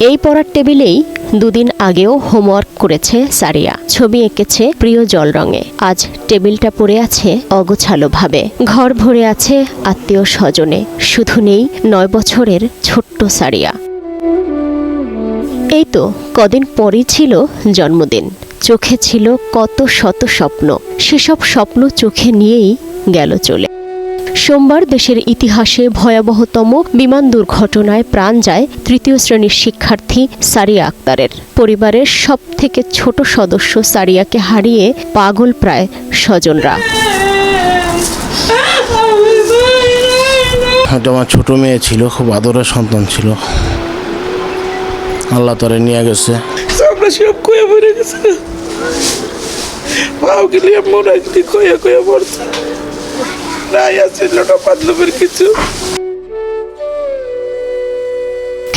এই পড়ার টেবিলেই দুদিন আগেও হোমওয়ার্ক করেছে সারিয়া। ছবি এঁকেছে প্রিয় জল রঙে। আজ টেবিলটা পড়ে আছে অগোছালোভাবে। ঘর ভরে আছে আত্মীয় স্বজনে, শুধু নেই 9 বছরের ছোট্ট সারিয়া। এই তো কদিন পরই ছিল জন্মদিন। চোখে ছিল কত শত স্বপ্ন, সেসব স্বপ্ন চোখে নিয়েই গেল চলে। সোমবার দেশের ইতিহাসে ভয়াবহতম বিমান দুর্ঘটনায় প্রাণ যায় 3য় শ্রেণীর শিক্ষার্থী সারিয়া আক্তারের। পরিবারের সবথেকে ছোট সদস্য সারিয়াকে হারিয়ে পাগল প্রায় স্বজনরা। আমার ছোট মেয়ে ছিল, খুব আদরের সন্তান ছিল। আল্লাহ তারে নিয়ে গেছে। আমরা সব কয়ে মরে গেছে, পাও গেলে মনে কয়ে কয়ে মরছে।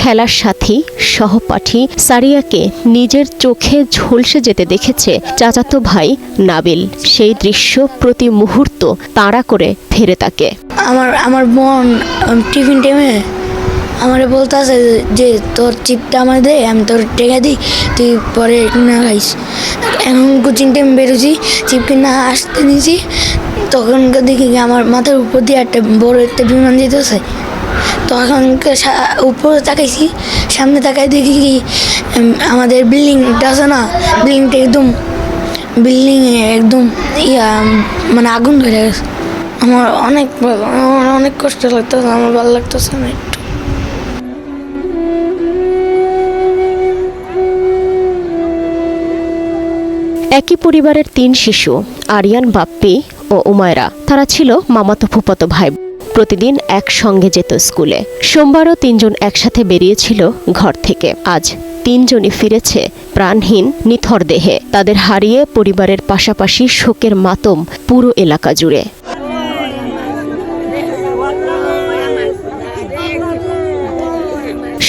খেলার সাথী সহপাঠী সারিয়াকে নিজের চোখে ঝলসে যেতে দেখেছে চাচাতো ভাই নাবিল। সেই দৃশ্য প্রতি মুহূর্ত তাড়া করে ফেরে তাকে। আমার বোন টিফিন টাইমে আমারে বলতে আছে যে তোর চিপটা আমার দে, আমি তোর টেকা দিই, তুই পরে না খাইস। এখন কোচিং টাইম বেরোছি, চিপ কিনা আসতে নিয়েছি, তখন দেখি আমার মাথার উপর দিয়ে একটা বড় একটা বিমান যেতেছে। তখন উপরে তাকাইছি, সামনে তাকাই দেখি কি আমাদের বিল্ডিংটা আছে না, বিল্ডিংটা বিল্ডিংয়ে একদম মানে আগুন ধরে গেছে। আমার অনেক কষ্ট লাগতেছে, আমার ভালো লাগতেছে না একটু। একই পরিবারের 3 শিশু, আরিয়ান, বাপ্পি ও উমায়রা। তারা ছিল মামাতো ফুফাতো ভাই। প্রতিদিন একসঙ্গে যেত স্কুলে। সোমবারও 3 জন একসাথে বেরিয়েছিল ঘর থেকে। আজ 3 জনই ফিরেছে প্রাণহীন নিথর দেহে। তাদের হারিয়ে পরিবারের পাশাপাশি শোকের মাতম পুরো এলাকা জুড়ে।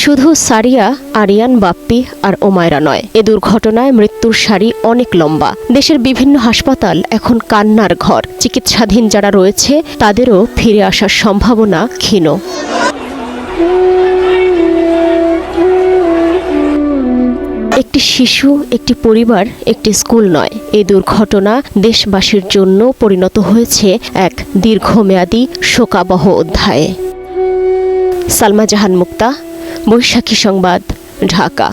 শুধু সারিয়া, আরিয়ান, বাপ্পি আর ওমায়রা নয়, এ দুর্ঘটনায় মৃত্যুর সারি অনেক লম্বা। দেশের বিভিন্ন হাসপাতাল এখন কান্নার ঘর। চিকিৎসাধীন যারা রয়েছে তাদেরও ফিরে আসার সম্ভাবনা ক্ষীণ। একটি শিশু, একটি পরিবার, একটি স্কুল নয়, এই দুর্ঘটনা দেশবাসীর জন্য পরিণত হয়েছে এক দীর্ঘমেয়াদী শোকাবহ অধ্যায়ে। সালমা জাহান মুক্তা, বৈশাখী সংবাদ, ঢাকা।